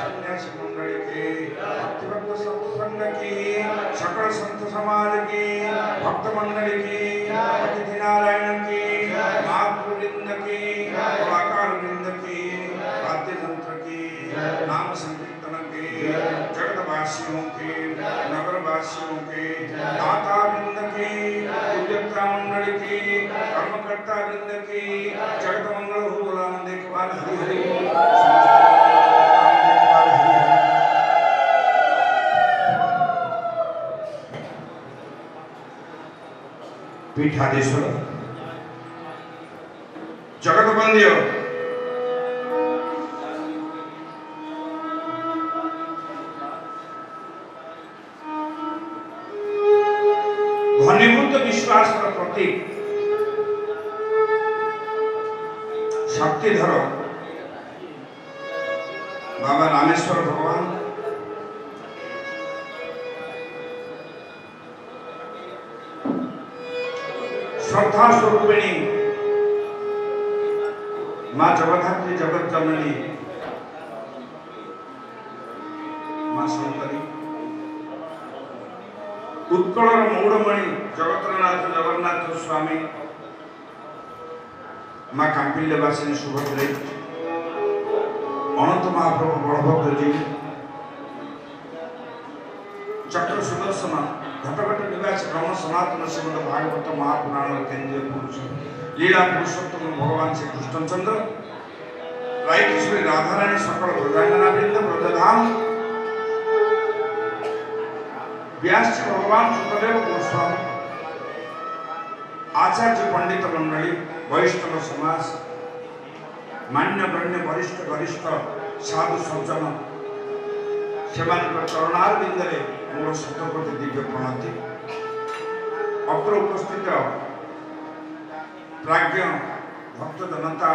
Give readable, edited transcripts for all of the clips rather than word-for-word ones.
सन्यासी मंडली के भक्तिभक्त सकल संत समाज की, भक्त मंडली की, अतिथि नारायण की, महापुरुवृंद की, कलाकार वृंद की, वाद्य यंत्र की, नाम संकीर्तन की, जगतवासियों की, नगरवासियों की, दाता वृंद की, उद्योक्ता मंडली की, कर्मकर्ता वृंद की, जगत मंगल हो बोला देखभाल हरि हरि पीठाधीश्वर जगत बंद्य घनीभूत विश्वास प्रतीक शक्तिधर बाबा रामेश्वर भगवान श्रद्धा स्वरूपिणी माँ जगद्धात्री जगत जननी माँ शंकरी उत्कलर मौड़मणि जगतनाथ जगन्नाथ स्वामी माँ कांपिल्यवासिनी सुभद्रे अनंत महाप्रभु बलभद्र जी चक्र सुदर्शन घटघट निवास ब्रह्म सनातन श्रीमद भागवत महापुराण केंद्रीय पुरुष लीला पुरुषोत्तम भगवान श्री कृष्णचंद्र राइट श्री राधारानी सकल ब्रजांगना वृंद ब्रजधाम व्यास जी भगवान सुखदेव गोस्वामी आचार्य पंडित मंडली वैष्णव समाज मान्य गण्य वरिष्ठ गरिष्ठ साधु सज्जन सेमानक चरणारविंदरे मोर शतकोटि दिव्य प्रणति अत्र उपस्थित प्राज्ञ भक्त जनता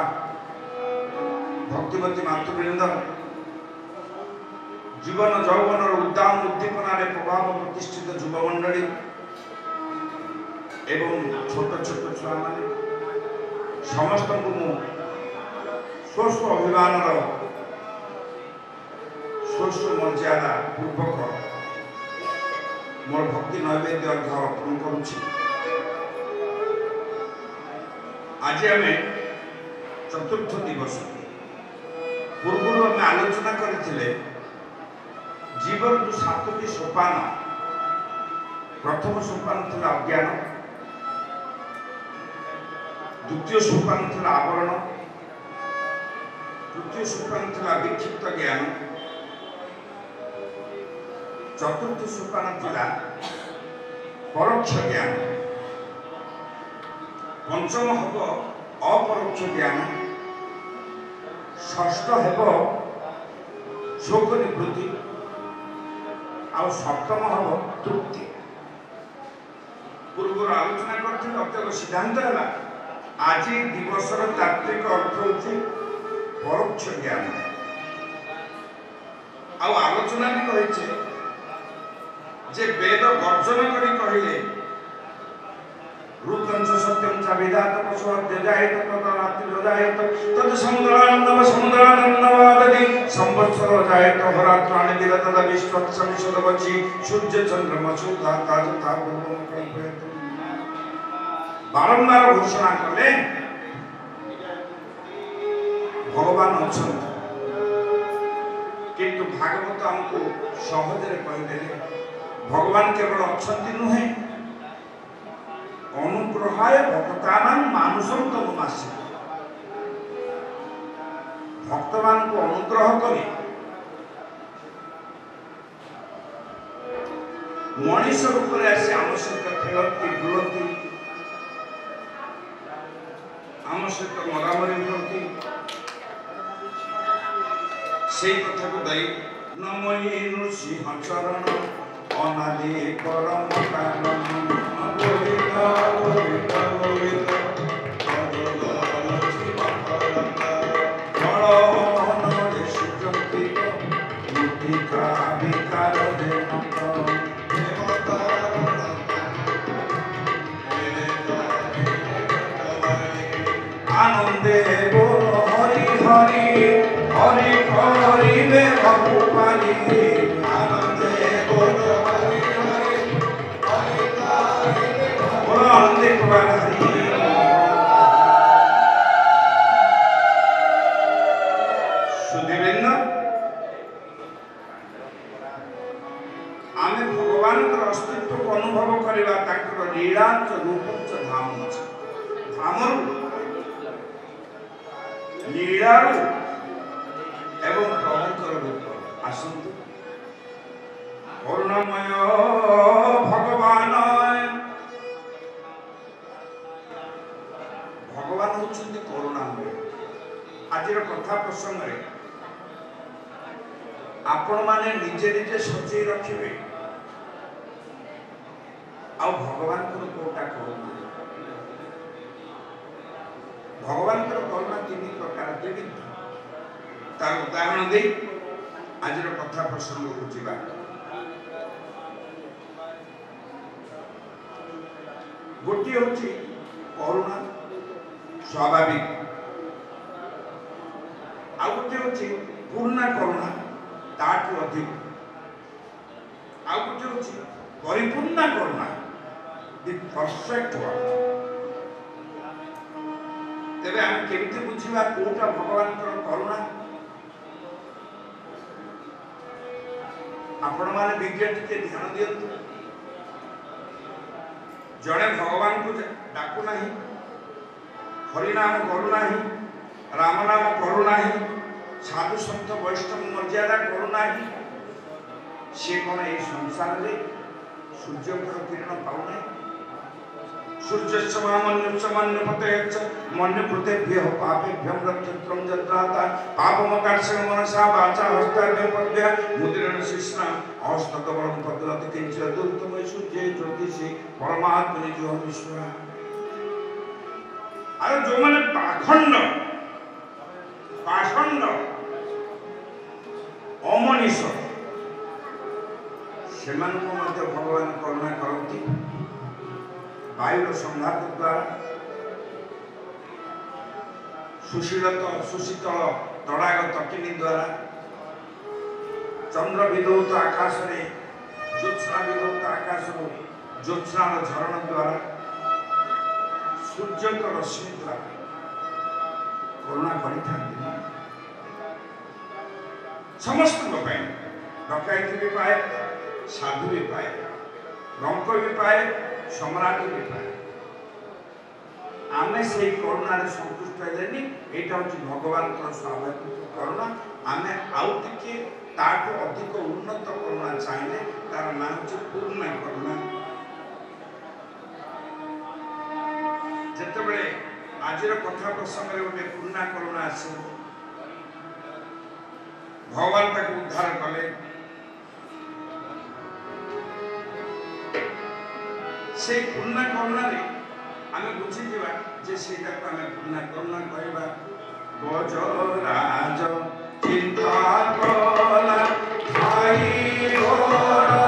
भक्तिमती मातृवृंद जीवन यौवन उद्दाम उद्दीपन प्रभाव प्रतिष्ठित युवमंडली एवं छोट छोट छुआ माने समस्त को स्वस्थ अभिमान स्वस्थ मर्यादा पूर्वक मोर भक्ति नैवेद्य अर्पण करुछि। आज आम चतुर्थ दिवस पूर्व आम आलोचना करथिले जीवन जो सातटी सोपान प्रथम सोपान थिला अज्ञान द्वितीय सोपान थिला आवरण तृतीय सोपान थिला विक्षिप्त ज्ञान चतुर्थ सोपान थिला परोक्ष ज्ञान पंचम हब अपरोक्ष ज्ञान षष्ठ हेब शोक निवृत्ति आ सप्तम हब तृप्ति पूर्व आलोचना करथिले अत्यंत सिद्धांत है आज दिवसर तात्विक अर्थ होछि परोक्ष ज्ञान आ आलोचना भी कहिছে जे वेद गर्जन करी कहिले रूपंच सत्यम च विदात पशु अध्यजायत तदरात्रि रजायत तद समुद्रानंदवादि संवत्सर जायत हरात्राणि विरतद विश्वक्षमिषद वचि सूर्य चंद्र मसूदा ताजता पूर्वम कल्पयत बारंबार घोषणा कले भगवान अछंत किंतु भागवत हमको सहज रे कहिदेले भगवान केवल अच्छी नुहे अनुग्रहाय भक्तानां मानुषं तनुमासि भक्त मान को अनुग्रह करी मनीष रूप में आसी आम सहित खेलती बुलती आम सहित मरामरी करती से कथा को दायी नमयी नृसिंह चरण अनादि परम कारण गोविंद गोविंद गोविंद आनंदे बोल हरि हरि हरि हरि में भगवानी आनंदे बोल हरि हरि आमे भगवान अस्तित्व को अनुभव करवा ताकर लीला रूप धाम अछि धामरु लीलारु एवं प्रभुकर रूप आसंतु करुणामय भगवान भगवान होचंदी करुणामय आजिर कथा प्रसंग रे आपण माने निजे निजे सचेई रखिबे आ भगवान को कोटा करुणा भगवान को करुणा तीन प्रकार देवी तार उदाहरण दे आजिर कथा प्रसंग को जीवा गोटी होची करुणा स्वाभाविक आ गोटी होची पूर्ण करुणा ताठू अधिक आ गोटी होची परिपूर्ण करुणा द परफेक्ट वन तेरे हम केमिति बुझिबा कोटा भगवान करुणा आपण माने विज्ञान के ध्यान दियंतु जड़े भगवान को डाकू नहीं हरिनाम करू नहीं राम नाम करू नहीं साधु संत वैष्णव मर्यादा करू नहीं से कौन ये संसार में सूर्य किरण पाऊ नहीं सूर्य समान्य पते मन्य पृथ्वी पापेभ्यं रक्षत्रं जत्राता पापमकार्षण मनसा वाचा हस्ताभ्यं पद्भ्य मुद्रेण शिष्णा औस्ततवरं पद्मति किंच दुर्तम सूर्य ज्योतिषी परमात्मने जो विश्वा अरे जो माने पाखंड अमनीष सेमान को मध्य भगवान करुणा करती वायु संघात द्वारा सुशीतल तड़ाग तटिनी द्वारा चंद्र विधौत आकाश में ज्योत्स्ना विधौत आकाश ज्योत्स्ना झरण द्वारा सूर्य रश्मि द्वारा करुणा कर समस्त डकैती भी पाए साधु भी पाए रंक भी पाए सम्राट भी पाए आमे से करुणा रे संतुष्ट हेलेनी एटा होची भगवान को स्वाभाविक करुणा आमे आउ टिके ताको अधिक उन्नत करुणा चाहिए तार नाम होची पूर्ण करुणा जते बेले आजिर कथा प्रसंग रे ओटे पूर्ण करुणा आसे भगवान तक उद्धार कले से पूर्ण करुणा रे आमे बुझी दिबा जे सेटा को आमे पूर्ण करुणा कहबा गजराज चिंता कला भाई ओरा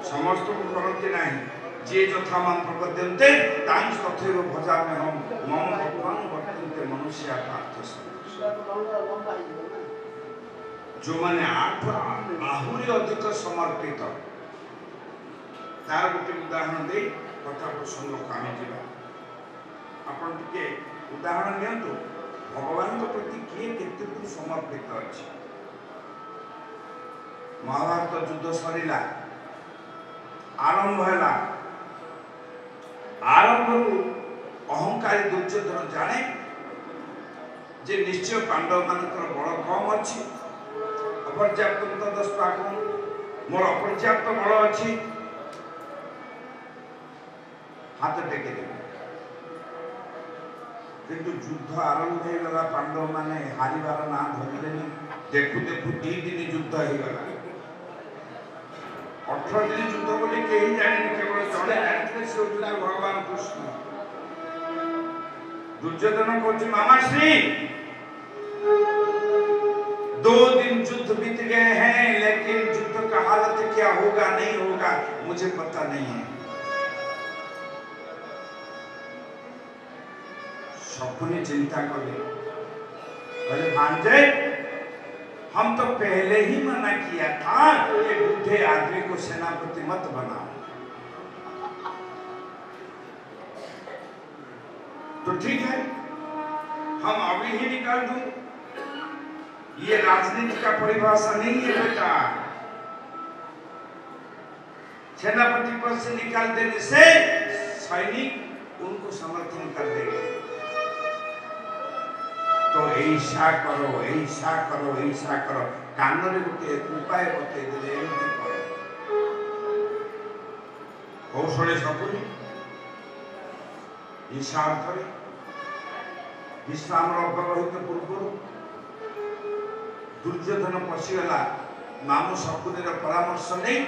समस्त को करते नहीं जे यथा मंत्र पद्यन्ते तांस तथैव भजामि हम मम भक्तान् वर्तन्ते मनुष्या पार्थ जो माने आठ आहुरी अधिक समर्पित तार गोटे उदाहरण दे कथा प्रसंग को आमे जीवा आपण टिके उदाहरण नियंतु भगवान को प्रति किए केते समर्पित अछि महाभारत युद्ध सरिला आरंभ है आरंभ अहंकारी दुर्योधन जाने जे निश्चय पांडव मानकर बड़ कम अच्छी अपर्याप्त दस्ताक मोर अपर्याप्त बल अच्छी हाथ टेके देवे किंतु युद्ध आरंभ हो गला पांडव माने हारिबार ना धरले देखु देखु 2 दिन युद्ध हो गला 18 दिन युद्ध बोली कहीं जाने केवल जड़े जानते से होता भगवान कृष्ण दुर्योधन कहते मामा श्री 2 दिन युद्ध बीत गए हैं लेकिन युद्ध का हालत क्या होगा नहीं होगा मुझे पता नहीं है। शकुनी चिंता करे भांजे हम तो पहले ही मना किया था कि बूढ़े आदमी को सेनापति मत बनाओ। तो ठीक है हम अभी ही निकाल दूं। ये राजनीति का परिभाषा नहीं है बेटा। सेनापति पद से निकाल देने से सैनिक उनको समर्थन कर देंगे। तो ऐसा करो ऐसा करो ऐसा करो कान रे गोटे उपाय बते देले एमती करो। कौशले शकुनी ईशा करे विश्राम अव्यवहित पूर्व दुर्योधन पशिगला मामू शकुनीर परामर्श नहीं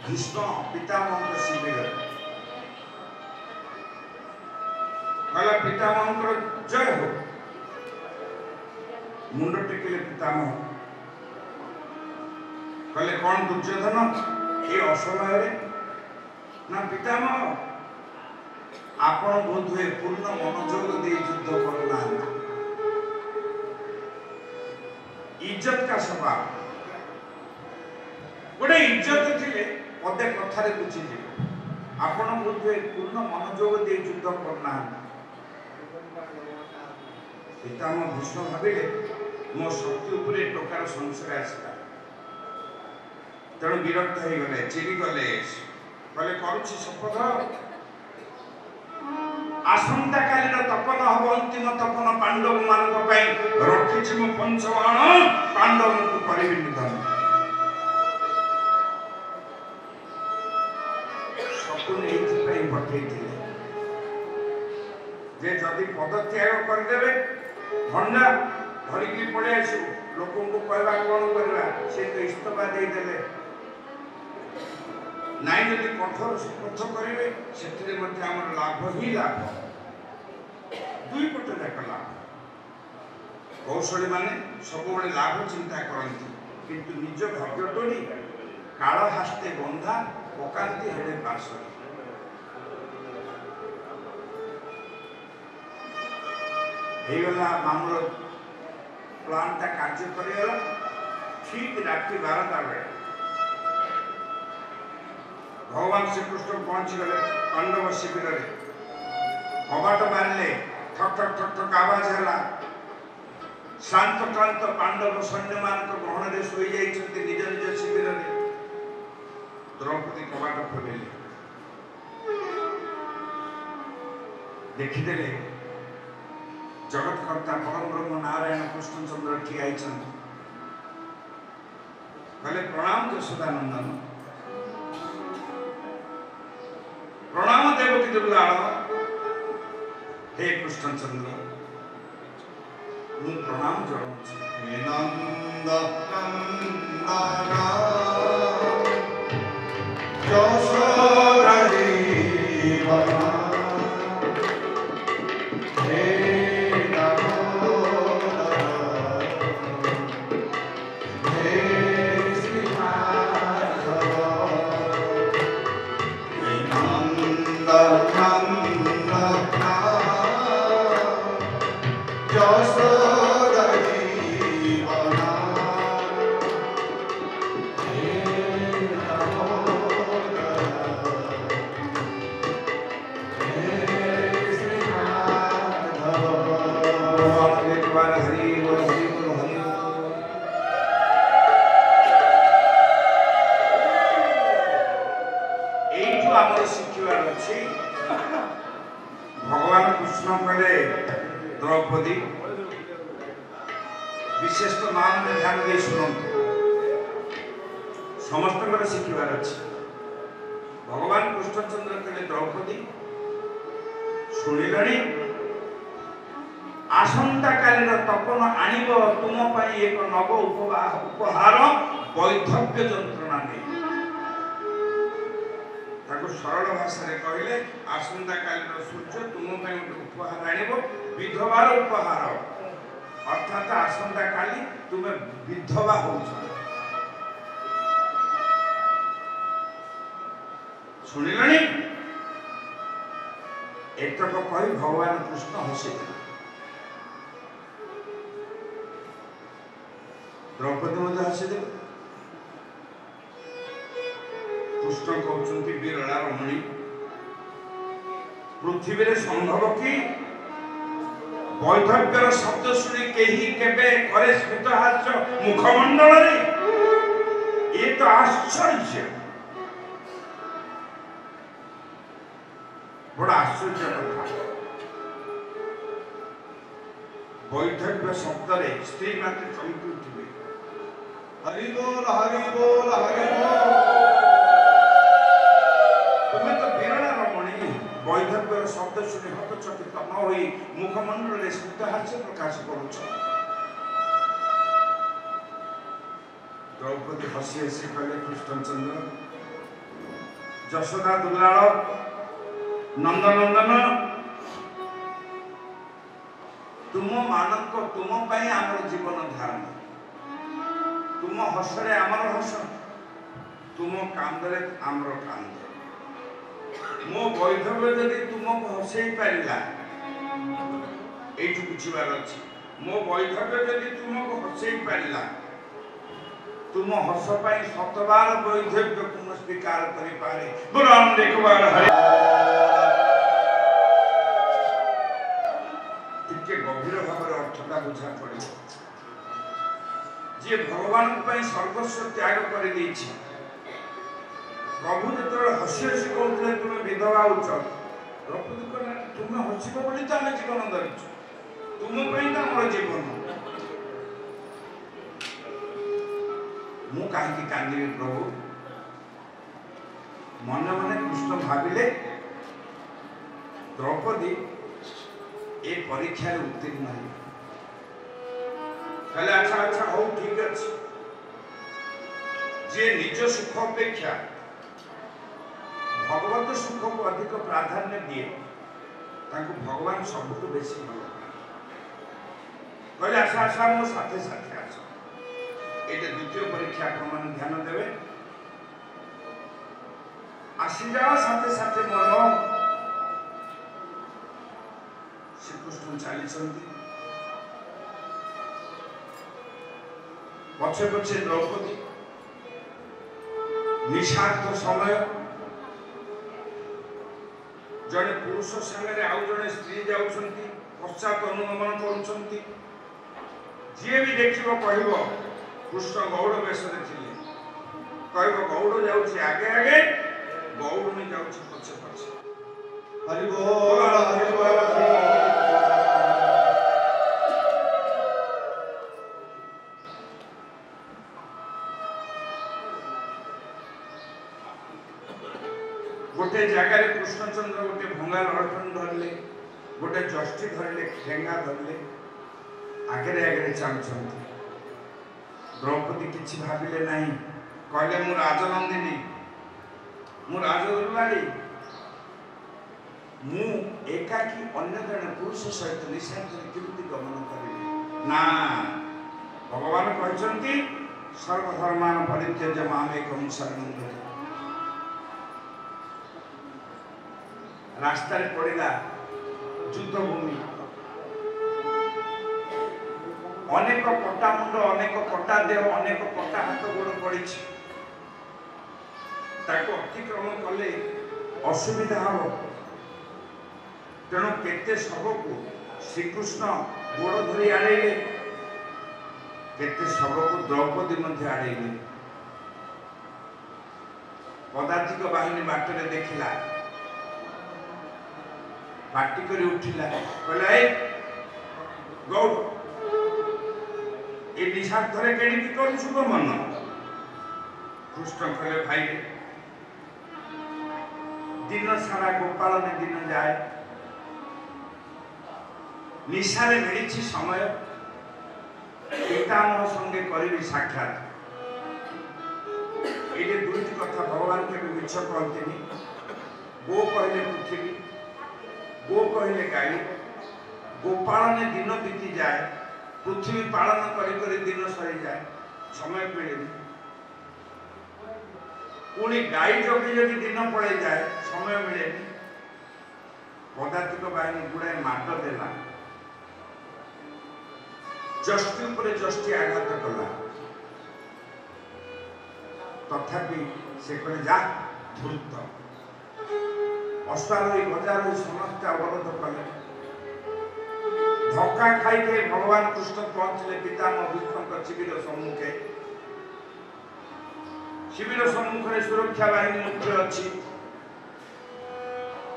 भीष्म पितामह शिविर गला पितामह जय हो मुंड टेकिले पितामह कहले कौन दुर्योधन ये असमय ना पितामह आपण बोध हुए पूर्ण मनोयोग दे युद्ध करना इज्जत का स्वभाव गोटे इज्जत थिले पदे कथारे बुझी जे आपण बोध हुए पूर्ण मनोयोग दे युद्ध करना पितामह भीष्म भाविले मो शक्ति उपरे टोकार संशय आसला तेणु विरक्त हो गले चिरी गले कहले करुछि शपथ आसंता कालीन तपन हब अंतिम तपन पांडव मानक पई रखिछि मो पंचबाण पांडव को करिबि निधन। शकुनी एथि पई पठेइथिले जे जदि पदत्याग कर देबे भंडा धरिकी पड़े आसु लोक कहवा कौन करवा से तो इस्तफा दे देले नाई जदि कठोर सुपथ करेंगे से लाभ ही लाभ दुई पटे जाक लाभ। कौशली माने सब लाभ चिंता करती किंतु निज भाग्य टोली काल हास्ते बंधा पकाती हेले पार्श मामूल प्लान टा कार्य करेगा ठीक रात्रि 12टा बेले भगवान श्रीकृष्ण पहुंची गले पांडव शिविर में कबाट मारे ठक ठक ठक ठक आवाज है शांत क्लांत पांडव सैन्य मान गहन में शोई जाइछन्ति निज निज शिविर में द्रौपदी कबाट खोलिले देखिदेले जगतकर्ता परम ब्रह्म नारायण कृष्णचंद्र ठिया कहले प्रणाम यशोदानंदन प्रणाम देवकी दुर्लाल हे कृष्णचंद्र मु प्रणाम जणाउछि भगवान कृष्ण कहले द्रौपदी विशेष तो नाम में ध्यान दे सुनो समस्त शिखिबार अच्छे भगवान कृष्णचंद्र कहले द्रौपदी शुणिलणी आसंता कालीन तपन आणिब तुम पई एक नव उपहार वैधव्य यंत्रणा नहीं ताको सरल भाषा रे कहले आसंता कालीन सूर्य तुम पई उपहार आणिब विधवार उपहार अर्थात आसंता काली तुमे विधवा होछ शुणिलणी एतक कही भगवान कृष्ण हसी द्रौपदी मध्य हसी कृष्ण कहते विरला रमणी पृथ्वी रे संभव कि वैधव्यर शब्द शुणी केही केबे करे स्मितहास्य मुखमंडल रे ये तो आश्चर्य बड़ा आश्चर्य कथा वैधव्य शब्द रे स्त्री मात्र चमकी उठिबे हरि बोल हरि बोल हरि बोल तुम्हें तो विरला रमणी वैधव्य शब्द शुणी हतचकित न होई मुखमंडल रे स्मितहास्य प्रकाश करुछ द्रौपदी हसी हसी कहले कृष्णचंद्र यशोदा दुलाल नंदनंदन तुम मानक तुम पाई आमर जीवन धारण तुम हसरे आमर हस तुम कांदरे आमर कांद मो वैधव्य जदि तुमको हसई पारिला एठु बुझिबार अछि मो वैधव्य जदि तुमको हसई पारिला तुम हस पाई शतबार वैधव्य तुम स्वीकार करि पारे बुरान देखबार हरि गभीर भाव अर्थटा बुझा पड़े जी भगवान सर्वस्व त्याग कर प्रभु जो हसी हसी कहते तुम विधवा होच द्रौपदी कहला तुम हसब बोली तो आम जीवन धरिଛୁ तुम आम जीवन मु कहीं कांदी प्रभु मन मन कृष्ण भाविले द्रौपदी ए परीक्षा उत्तीर्ण है कहले अच्छा अच्छा हो ठीक अच्छे जे निज सुख अपेक्षा भगवत सुख को अधिक प्राधान्य दिए ताको भगवान सबुठ बेसी भल कहले अच्छा अच्छा मो साथे साथे आस ये द्वितीय परीक्षा अपन ध्यान देवे आसी जाओ साथे साथे मन श्रीकृष्ण चली पछे पछे द्रौपदी निशार्थ समय जड़े पुरुष संगे आउ जड़े स्त्री जाउछंती पश्चात अनुगमन करुछंती जी भी देखिबो कहबो कृष्ण गौड़ वेश रे थिले कहबो गौड़ जाउछि आगे आगे गौड़ में जाउछि पछे पछे हरि बोल हरि बोल गोटे जगार कृष्णचंद्र गोटे भंगा लठन धरले गोटे जष्टी धरले ठेंगा धरले आगे आगे चलुंट द्रौपदी किसी भाविले नहीं कहले मु राजनंदिनी मु राजदुलारी मु एकाकी अन्य जन पुरुष सहित निशांत केमती गमन करी ना भगवान कहते सर्वधर्मान परित्यज्य मामेकं शरणं व्रज रास्ता पड़ा युद्ध भूमि अनेक कटा मुंड अनेक कटा देह अनेक कटा हाथ गोड़ पड़ी अतिक्रम कले असुविधा हम तेणु केते सबको श्रीकृष्ण गोड़ धरी आड़े केते सबको द्रौपदी आड़े पदातिक बाहिनी बाटरे देखला पार्टी करी उठिला कहला ए गौड़ ए निशार्थ रे केडी की करू सुगमन कृष्ण कहले भाई दिन सारा गोपाल ने दिन जाए निशारे मिली समय पितामह संगे करी साक्षात ये दुईटी कथा भगवान के मिछ कहते गो कहले पृथ्वी गो कहले गाई गोपालन दिन बीती जाए पृथ्वी पालन करी दिन सरी जाए समय मिले पुणी गाई जगी जगी दिन पड़े जाए समय मिले पदातिक बाहिनी गुड़ाए माड देला जष्टि उपरे जष्टि आघात कला तथापि से कहे जा धूर्त अश्वारोही गजारोही समस्त अवरोध कले धक्का खाई के भगवान कृष्ण पहुंचले पितामह भीष्म शिविर सम्मुखे शिविर सम्मुखें सुरक्षा बाहिनी मुख्य अच्छी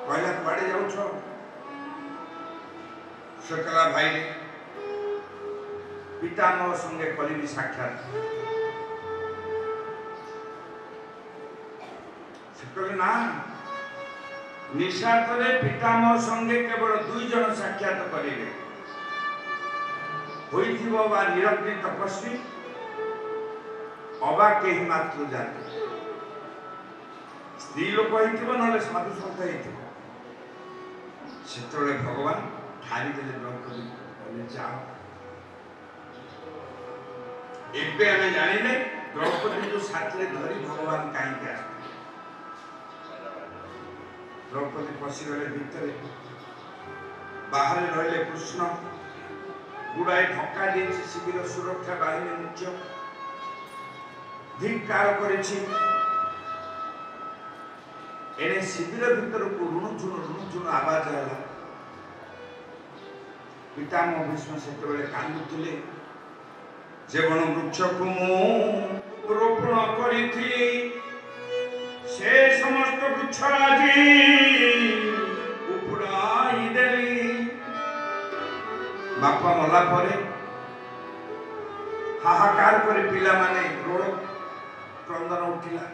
कहला कुआड़े जाऊछ से कहला भाई पितामह संगे करी साक्षात से कहले ना निशातरे पितामह संगे केवल दुई जन साक्षात करेंगे होइथिबो बा निरग्नि तपस्वी अबा के ही मात्र जाते स्त्री लोक होइथिबो नले साधु संत होइथिबो सेतरे भगवान ठारी देले द्रौपदी बोले जाओ एबे हमें जानिले द्रौपदी जो साथले धरी भगवान काई के आसे द्रौपदी पशी गले भीतर बाहर रहिले कृष्ण गुड़ाए धक्का दिए शिविर सुरक्षा बाहिनी मुख्य धिक्कार करेछि एने शिविर भीतर को रुणुझुण आवाज आला पितामह भीष्म सेतबेले कांदुथिले जेवण वृक्ष को मु रोपण करिथि से समस्त वृक्ष राजी उपुड़ाई देली बापा मला परे हाहाकार करे पिला माने रोड क्रंदन उठिला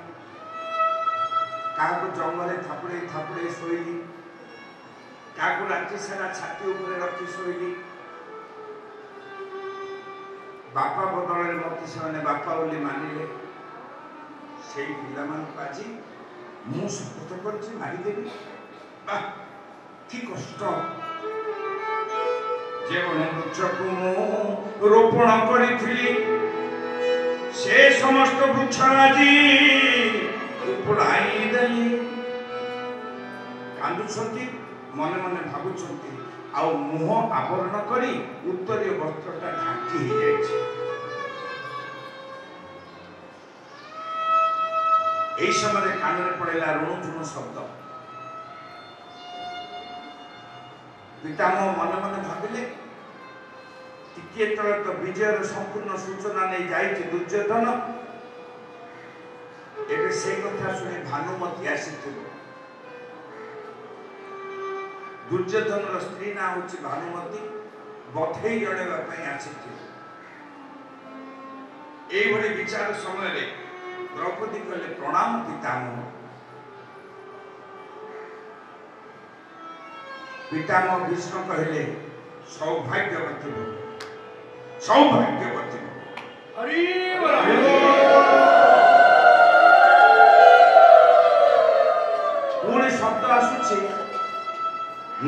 काको जंगले थापुड़े सोईली काको राति सारा छाती ऊपर रखी सोईली बापा बदल मत से बापा बोली मानिले से पिला आज मु शपथ कर मारिदेवी कि कष्ट जेवण वृक्ष को मु रोपण करी से समस्त वृक्ष राजी उपुड़ाई देली कांदुछंती मने मने भाबुछंती आउ मुह आवरण करी उत्तरीय वस्त्रटा ढांकी हो जाए यही समय कान पड़ेगा ऋणुझुण शब्द पितामह मन मन भाविले टिके तले तो विजयर संपूर्ण सूचना नहीं जाइए दुर्योधन एबे से कथा सुनी भानुमती आसी दुर्योधन स्त्री ना होची भानुमती बधई जड़ेबा आसी एभली विचार समय रे द्रौपदी कहले प्रणाम पितामह पितामह भीष्म कहले सौभाग्यवती हरि पुणे शब्द आसुची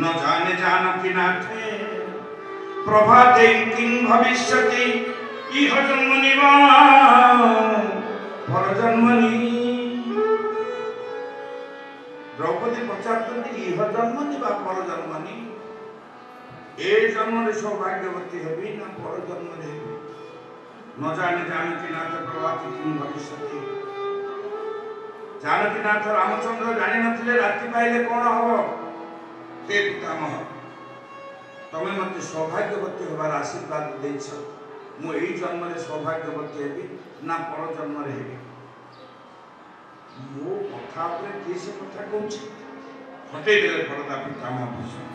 न जाने जानकी नाथे प्रभाते किं भविष्यति इह जन्मनि वा परजन्मनि द्रौपदी पचारती इह जन्मनि वा परजन्मनि ए जन्म सौभाग्यवती हेबी ना पर जन्म न जाने जानकी नाथ प्रभाते किं भविष्यति जानकी नाथ रामचंद्र जानी नथिले राति पाइले कोन हबो हे पितामह तमे मते सौभाग्यवती होबार आशीर्वाद देछ मु एही जन्म रे सौभाग्यवती हेबी ना पर जन्म रे हेबी मो कथा पर किसे कथा कहूची हटे देले परदा पितामह भीष्म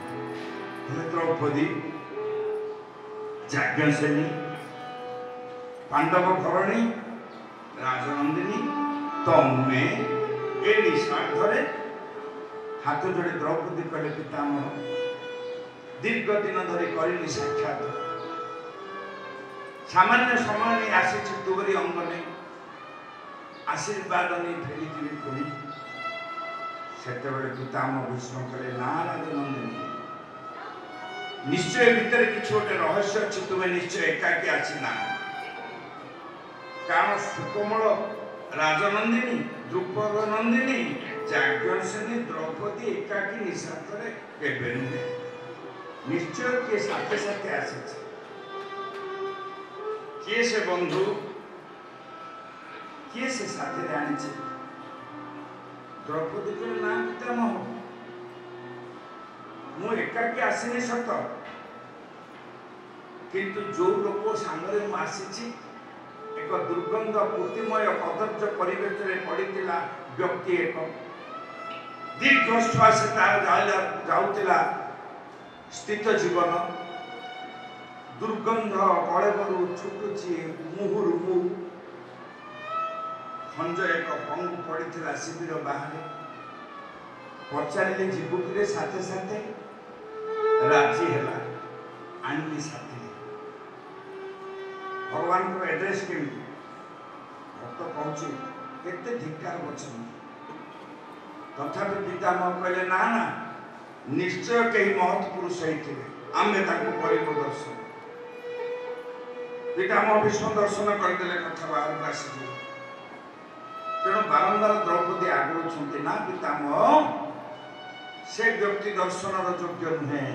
द्रौपदी जाज्ञसेनी पांडव घरणी राजनंदिनी ତମେ ଏ ନିଃସ୍ୱାର୍ଥରେ ହାତ ଯୋଡ଼ି ଦ୍ରୌପଦୀ କହିଲେ ପିତାମହ ଦୀର୍ଘ ଦିନ ଧରି କରିନି ସାକ୍ଷାତ ସାମାନ୍ୟ ସମୟ ନେଇ ଆସିଛି ତୁମରି ଅଙ୍ଗ ନେଇ ଆଶୀର୍ବାଦ ନେଇ ଫେରିଯିବି ପୁଣି ସେତେବେଳେ ପିତାମହ ଭୀଷ୍ମ କହିଲେ ନା ରାଜନନ୍ଦିନୀ ନିଶ୍ଚୟ ଭିତରେ କିଛି ଗୋଟେ ରହସ୍ୟ ଅଛି ତୁମେ ନିଶ୍ଚୟ ଏକାକି ଆସିନା କାରଣ ସୁକୋମଳ ରାଜନନ୍ଦିନୀ ଦ୍ରୁପଦ ନନ୍ଦିନୀ ଯାଜ୍ଞସେନୀ ଦ୍ରୌପଦୀ ଏକାକି ନିଃସ୍ୱାର୍ଥରେ କେବେ ନୁହେଁ ନିଶ୍ଚୟ କିଏ ସାଥେ ସାଥେ ଆସିଛି କିଏ ସେ ବନ୍ଧୁ କିଏ ସେ ସାଥିରେ ଆଣିଛି ଦ୍ରୌପଦୀ କହିଲେ ନା ପିତାମହ ମୁଁ ଏକାକି ଆସିନି ସତ କିନ୍ତୁ ଯୋଉ ଲୋକ ସାଙ୍ଗରେ ମୁଁ ଆସିଛି ଏକ ଦୁର୍ଗନ୍ଧ ପୂତିମୟ କଦର୍ଯ୍ୟ ପରିବେଶରେ ପଡ଼ିଥିଲା ବ୍ୟକ୍ତି ଏକ ଦୀର୍ଘ ଶ୍ୱାସ ତାର ଯାଉଥିଲା ସ୍ଥିତ ଜୀବନ ଦୁର୍ଗନ୍ଧ କଳେବରୁ ଛୁଟୁଛି ମୁହୁର୍ମୁ ଖଞ୍ଜ ଏକ ପଙ୍ଗୁ ପଡ଼ିଥିଲା ଶିବିର ବାହାରେ ପଚାରିଲେ ଯିବୁ କିରେ ସାଥେ ସାଥେ ରାଜି ହେଲା ଆଣିଲି ସାଥିରେ ଭଗବାନଙ୍କର ଆଡ୍ରେସ୍ କେମିତି ଭକ୍ତ କହୁଛି କେତେ ଧିକ୍କାର ଅଛନ୍ତି ତଥାପି ପିତାମହ କହିଲେ ନା ନା ନିଶ୍ଚୟ କେହି ମହତ୍ ପୁରୁଷ ହେଇଥିବେ ଆମେ ତାଙ୍କୁ କରିବୁ ଦର୍ଶନ ପିତାମହ ଭୀଷ୍ମ ଦର୍ଶନ କରିଦେଲେ କଥା ବାହାରକୁ ଆସିଯିବ ତେଣୁ ବାରମ୍ବାର ଦ୍ରୌପଦୀ ଆଗଉଛନ୍ତି ନା ପିତାମହ ସେ ବ୍ୟକ୍ତି ଦର୍ଶନର ଯୋଗ୍ୟ ନୁହେଁ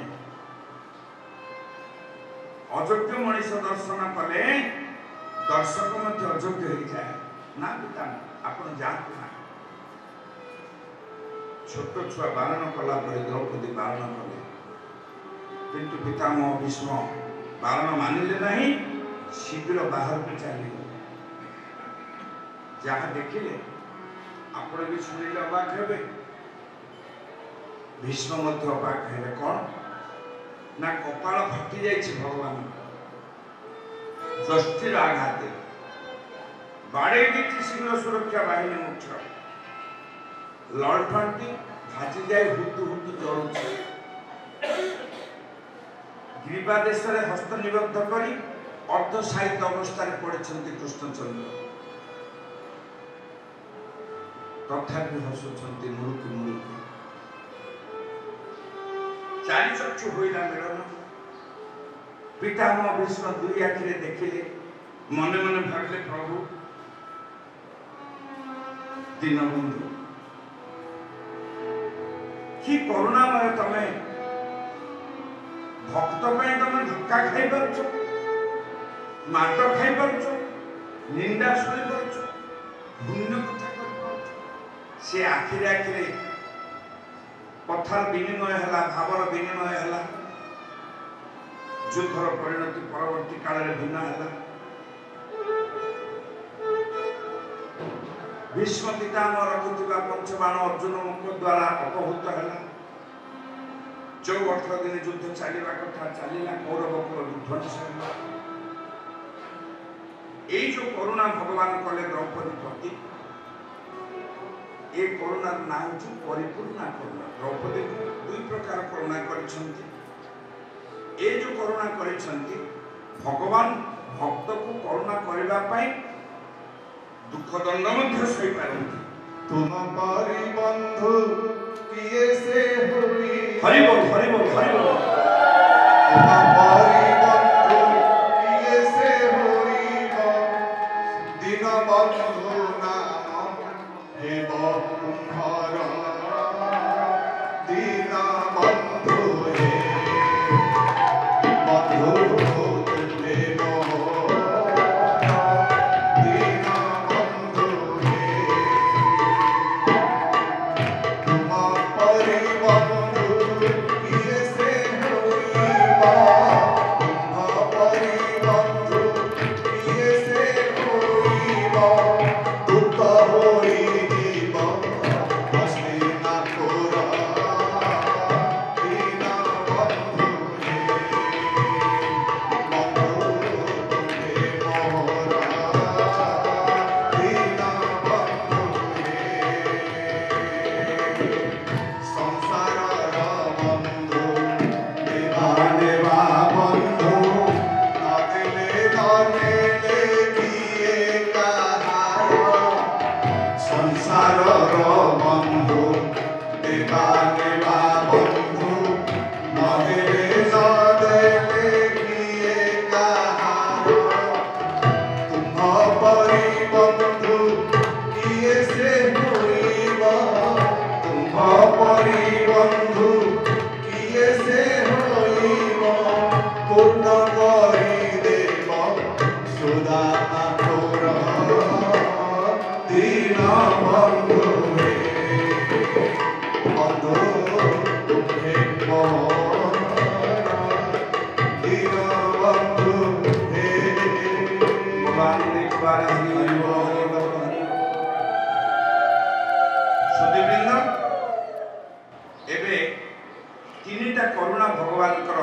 ଅଯୋଗ୍ୟ ମଣିଷ ଦର୍ଶନ କଲେ ଦର୍ଶକ ମଧ୍ୟ ଅଯୋଗ୍ୟ ହେଇଯାଏ ନା ପିତାମହ ଆପଣ ଯାଆନ୍ତୁ ନା ଛୋଟ ଛୁଆ ବାରଣ କଲା ପରେ ଦ୍ରୌପଦୀ ବାରଣ କଲେ କିନ୍ତୁ ପିତାମହ ଭୀଷ୍ମ ବାରଣ ମାନିଲେ ନାହିଁ ଶିବିର ବାହାରକୁ ଚାଲିଗଲେ ଯାହା ଦେଖିଲେ ଆପଣ ବି ଶୁଣିଲେ ଅବାକ ହେବେ ଭୀଷ୍ମ ମଧ୍ୟ ଅବାକ ହେଲେ କ'ଣ ନା କପାଳ ଫାଟି ଯାଇଛି ଭଗବାନଙ୍କ ଯଷ୍ଟିର ଆଘାତରେ ବାଡ଼େଇ ଦେଇଛି ଶୀଘ୍ର ସୁରକ୍ଷା ବାହିନୀ ମୁଖ୍ୟ ଲଣ୍ଠନଟି ଭାଜି ଯାଇ ହୁତୁ ହୁତୁ ଜଳୁଛି ଗ୍ରୀବା ଦେଶରେ ହସ୍ତ ନିବଦ୍ଧ କରି ଅର୍ଦ୍ଧସାହିତ୍ୟ ଅବସ୍ଥାରେ ପଡ଼ିଛନ୍ତି କୃଷ୍ଣଚନ୍ଦ୍ର ତଥାପି ହସୁଛନ୍ତି ମୁରୁକି ମୁରୁକି ଚାରି ଚକ୍ଷୁ ହୋଇଲା ମିଳନ ପିତାମହ ଭୀଷ୍ମ ଦୁଇ ଆଖିରେ ଦେଖିଲେ ମନେ ମନେ ଭାବିଲେ ପ୍ରଭୁ ଦୀନବନ୍ଧୁ କି କରୁଣାମୟ ତମେ ଭକ୍ତ ପାଇଁ ତମେ ଧକ୍କା ଖାଇପାରୁଛ ମାଟ ଖାଇପାରୁଛ ନିନ୍ଦା ଶୁଣିପାରୁଛ ପୁଣ୍ୟ କଥା କରିପାରୁଛ ସେ ଆଖିରେ ଆଖିରେ କଥାର ବିନିମୟ ହେଲା ଭାବର ବିନିମୟ ହେଲା ଯୁଦ୍ଧର ପରିଣତି ପରବର୍ତ୍ତୀ କାଳରେ ଭିନ୍ନ ହେଲା ଭୀଷ୍ମ ପିତାମହ ରଖୁଥିବା ପଞ୍ଚବାଣ ଅର୍ଜୁନଙ୍କ ଦ୍ୱାରା ଅପହୃତ ହେଲା ଯୋଉ 18 ଦିନ ଯୁଦ୍ଧ ଚାଲିବା କଥା ଚାଲିଲା କୌରବ କୁଳ ବିଧ୍ୱଂସ ହେଲା এই যে করুণা ভগবান কলে দ্রৌপদী প্রতি এই করুণার নাম হচ্ছে পরিপূর্ণা করুণা দ্রৌপদী দুই প্রকার করুণা করেছেন এই যে করুণা করেছেন ভগবান ভক্তকে করুণা করিবা পাই দুঃখ দণ্ড মধ্য সই পারନ୍ତି तुम पारी बंधु किए से हुई हरि बोल हरि बोल हरि बोल तुम पारी बंधु किए से हुई दीन बंधु नाम हे तुम्हारा दीन बंधु हे बंधु ସଂସାରର ବନ୍ଧୁ ଦେବା ନେବା ବନ୍ଧୁ ନଦେଲେ ନଦେଲେ କିଏ କାହାର ତୁମ ପରି ବନ୍ଧୁ କିଏ ସେ ହୋଇବ ତୁମ ପରି ବନ୍ଧୁ କିଏ ସେ ହୋଇବ ପୂର୍ଣ୍ଣ କରିଦେବ ସୁଦାମାପୁର ଦୀନ ବନ୍ଧୁ ହେ ବନ୍ଧୁ ତୁମେ ମୋର ଦୀନ ବନ୍ଧୁ ହେ ସୁଧୀବୃନ୍ଦ ଏବେ ତିନିଟା କରୁଣା ଭଗବାନଙ୍କର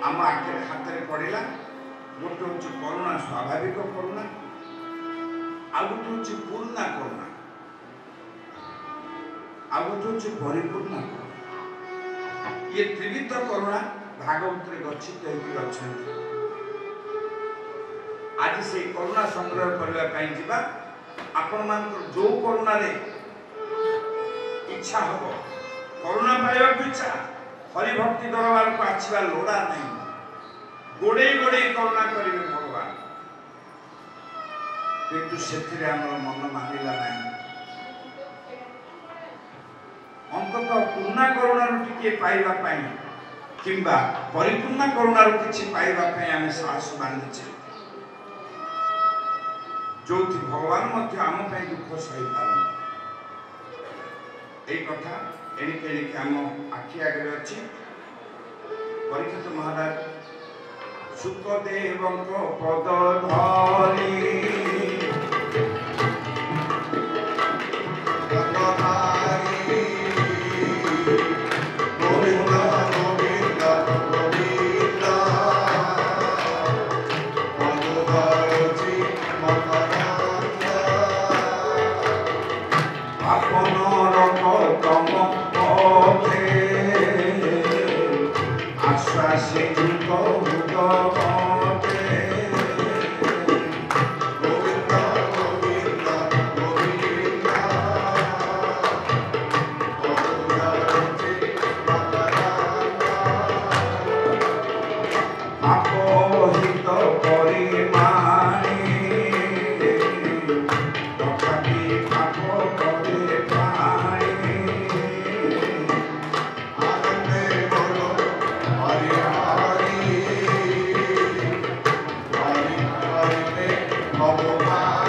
ଆମ ଆଖିରେ ହାତରେ ପଡ଼ିଲା। ଗୋଟେ ହଉଛି କରୁଣା ସ୍ୱାଭାବିକ କରୁଣା, ଆଉ ଗୋଟେ ହଉଛି ପୂର୍ଣ୍ଣା କରୁଣା, ଆଉ ଗୋଟେ ହଉଛି ପରିପୂର୍ଣ୍ଣ କରୁଣା। ଇଏ ତ୍ରିବିଧ କରୁଣା ଭାଗବତରେ ଗଚ୍ଛିତ ହେଇକି ଅଛନ୍ତି। ଆଜି ସେଇ କରୁଣା ସଂଗ୍ରହ କରିବା ପାଇଁ ଯିବା। ଆପଣମାନଙ୍କର ଯୋଉ କରୁଣାରେ ଇଚ୍ଛା ହବ, କରୁଣା ପାଇବାକୁ ଇଚ୍ଛା, ହରିଭକ୍ତି ଦରବାରକୁ ଆସିବା ଲୋଡ଼ା ନାହିଁ। ଗୋଡ଼େଇ ଗୋଡ଼େଇ କରୁଣା କରିବେ ଭଗବାନ, କିନ୍ତୁ ସେଥିରେ ଆମର ମନ ମାନିଲା ନାହିଁ। ଅନ୍ତତଃ ପୂର୍ଣ୍ଣା କରୁଣାରୁ ଟିକେ ପାଇବା ପାଇଁ କିମ୍ବା ପରିପୂର୍ଣ୍ଣ କରୁଣାରୁ କିଛି ପାଇବା ପାଇଁ ଆମେ ସାହସ ବାନ୍ଧିଛେ, ଯୋଉଠି ଭଗବାନ ମଧ୍ୟ ଆମ ପାଇଁ ଦୁଃଖ ସହିପାରନ୍ତି। ଏଇ କଥା ଏଣିକି ଏଣିକି ଆମ ଆଖି ଆଗରେ ଅଛି। ପରୀକ୍ଷିତ ମହାରାଜ ସୁକଦେବଙ୍କ ପଦ ଧରି ଗୋବିନ୍ଦ ଗୋବିନ୍ଦ ଗୋବିନ୍ଦ ମଧୁ ଧରୁଛି ମକରନ୍ଦ আপন রকতম পথে আশ্বাসে যুক্ত পথে গোবিন্দ গোবিন্দ গোবিন্দ মধু ধরুছি মকরন্দ আপহিত পরিমাণে তথাপি পাপ করে প্রাণে আনন্দে বলো হরি হরি হরি হরি ভগবান